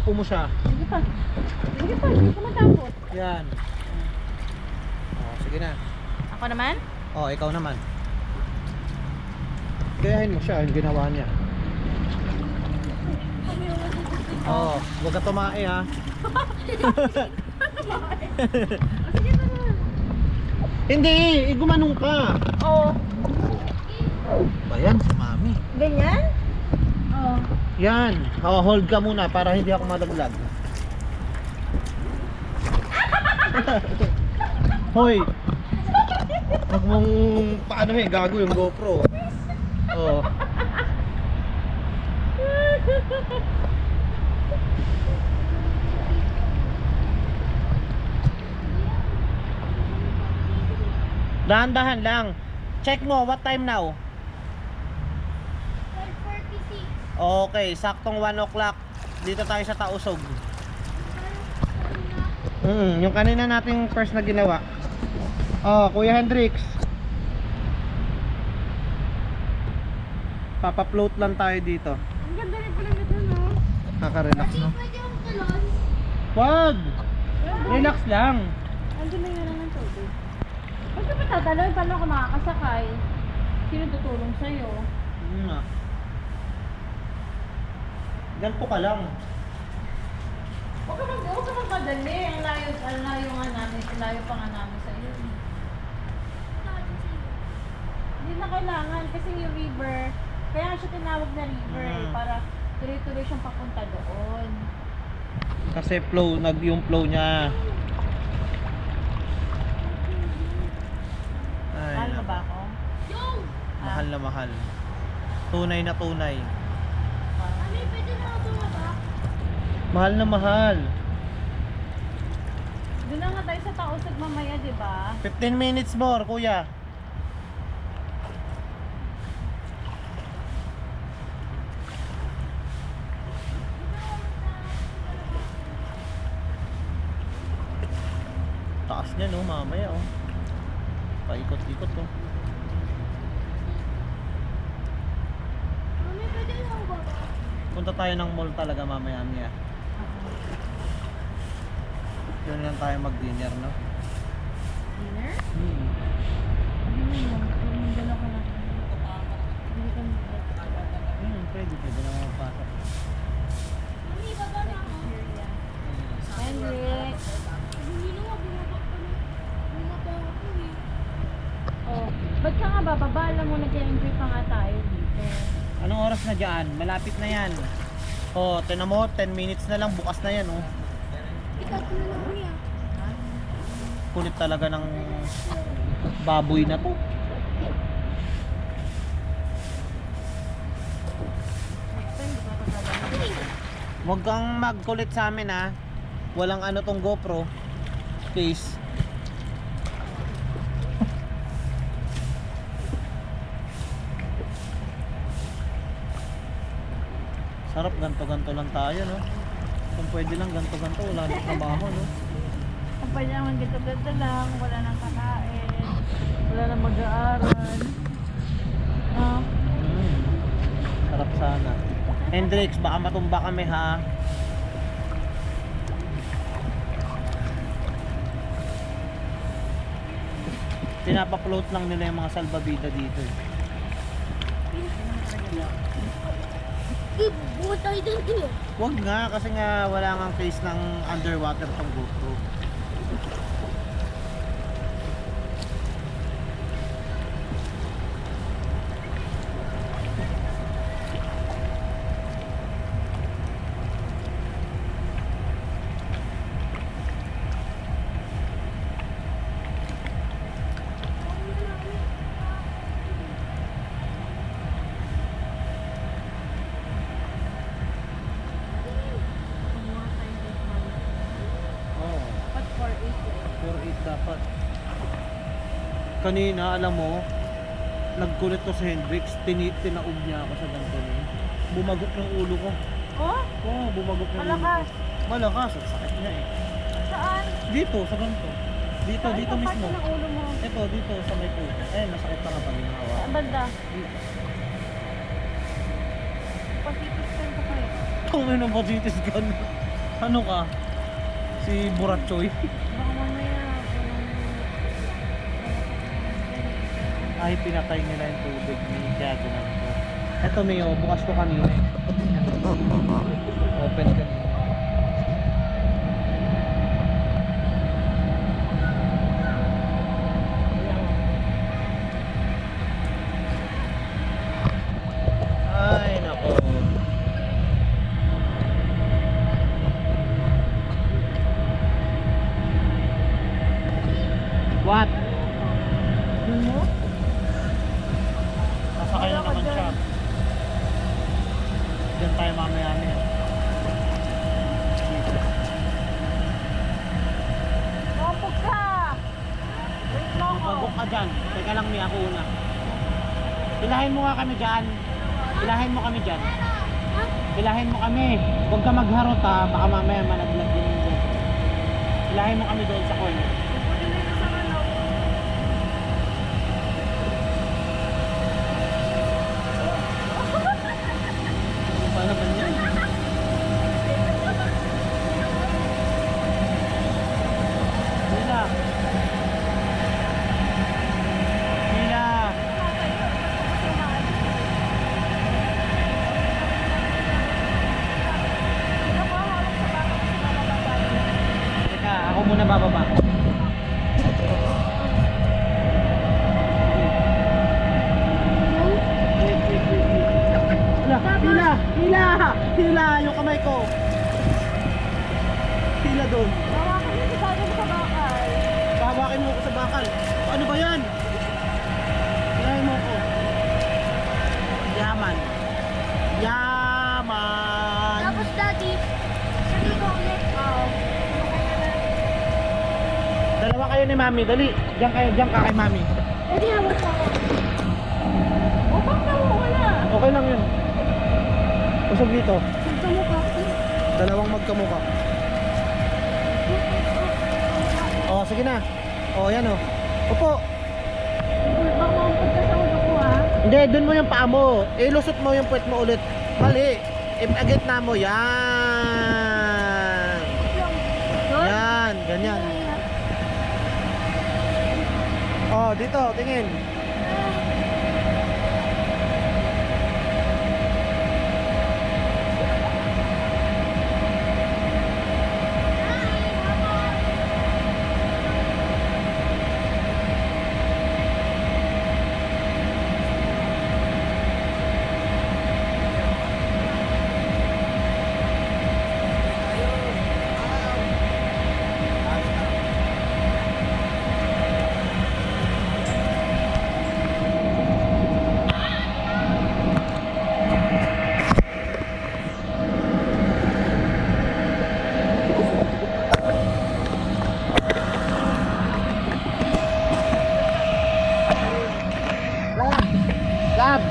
Takbo mo siya. Sige pa. Sige pa, hindi ka matakot. Yan. Oh, sige na. Ako naman? Oh, ikaw naman. Gayahin mo siya, yung ginawa niya. Oh, huwag ka tumae ha. Sige na. Hindi, gumanong ka. Oo. Ayan, si mami. Ganyan? Oo. Yan. Oh, hold ka muna para hindi ako malaglag. Hoy. Huwag mong paano gago yung GoPro. Oh. Dahan-dahan lang. Check mo, what time now? 12:46. Okay, saktong 1 o'clock. Dito tayo sa Tausog. Yung kanina nating first na ginawa. Oh, Kuya Hendrix. Papa-float lang tayo dito. Ang ganda rin pala nito, no? Nakaka-relax, no? Pwede akong talon. Wag! Relax lang. Andun na yun ng tubig. Ba't ka pa tatalon? Paano ka makakasakay? Sino tutulong sa'yo? Nga. Ganito ka lang. Huwag ka magmadali. Ang layo nga namin. Ang layo pa nga namin sa'yo. Hindi na kailangan kasi yung river, kaya nga siya tinawag na river para tuloy-tuloy siyang papunta doon. Kasi yung flow niya. Ay, Mahal mo ba ako? Yung! mahal na mahal. Tunay na tunay. Mami, pwede na ako tumaba? Mahal na mahal. Doon na nga tayo sa Tausog mamaya, di ba? 15 minutes more, kuya. Taas niya no, mamaya oh. Paikot-ikot oh. Mami, pwede na ako baba? Punta tayo ng mall talaga mamaya niya. Doon lang tayo mag-dinner, no? Dinner? Hmm. Hindi mo. Yung dalawa ka na. Hindi ka Pwede na magpasok. Mami, baba na ako. Hendrik! Hindi na ako bumaba pa na. Bumaba ako eh. Oh, ba't ka nga bababa? Alam mo, nag-enjoy pa nga tayo dito. Anong oras na dyan? Malapit na yan. Oh, tinan mo, 10 minutes na lang, bukas na yan oh. Ikaw ko na lang kuya. Kulit talaga ng baboy na to. Next time, di ba tatalaga? Huwag kang magkulit sa amin ha. Walang ano tong GoPro. Please. Sarap, ganto-ganto lang tayo, no? Kung pwede lang ganto-ganto, wala nang trabaho, no? Kung pwede naman gito-gito lang, wala nang kakain, wala nang mag-aaral. Ah, Sarap sana. Hendrix, baka matumba kami ha. Pinapa-float lang nila yung mga salbabida dito eh. Buwan tayo din kuya. Wag nga, kasi nga wala nga case ng underwater tong GoPro. kumuha tayo dito. Oo. Dapat 4-8 4-8 dapat. Kanina, alam mo, nagkulit to si Hendrix, tinaob niya ako sa ganito niya. Bumagok yung ulo ko. Oh? Oo, bumagok yung ulo Malakas. ko. Malakas, ang sakit niya eh. Saan? Dito, sa ganito. Dito, Saan dito yung mismo. parte ng ulo mo? Ito, dito sa may puso. Eh, masakit pa nga pag ginawa. Saan banda? Dito. Pasitiskan ko kayo. Kung ano ba dito gun? Ano ka? Si Buratchoy. Baka mamaya Ay, pinatay nila yung tubig ni Tiago na ito. Eto Mayo, bukas ko kanina eh. Open kanina. Ay, nako. What? mo? Sasakay na Wala ka naman dyan. siya. Diyan tayo mamaya niya. Kapag ka! Wait mo ako. Pagok ka dyan. Teka lang niya ako una. Ilahin mo nga kami dyan. Ilahin mo kami dyan. Ilahin mo kami. Huwag ka magharot ha. Baka mamaya malaglag din yung dyan. Ilahin mo kami doon sa corner. Pwede na ito sa kalaw. Paano ba yan? Mila. Mila. Teka, ako muna bababa. Wait, wait, wait, wait. Hila! Hila! Hila! Yung kamay ko! Hila doon. Hawakan mo sa akin sa bakal. Babakin mo ako sa bakal. Ano ba yan? Hilahin mo ako. Yaman. Yaman. Tapos daddy, sabi ko ulit. Oo. Dalawa kayo ni Mami. Dali. Diyan ka kay Mami. Eh di hawak ko ako. O, bak na mo, wala. Okay lang yun. Usog dito. Magkamukha ko. Dalawang magkamukha. Oh, sige na. Oh, yan oh. Opo. Baka mampag ka sa ulo ko, ha? Hindi, dun mo yung paa mo. Ilusot mo yung puwet mo ulit. Mali. Agit na mo. Yan. Yan. Ganyan. Oh, dito. Tingin. Lab.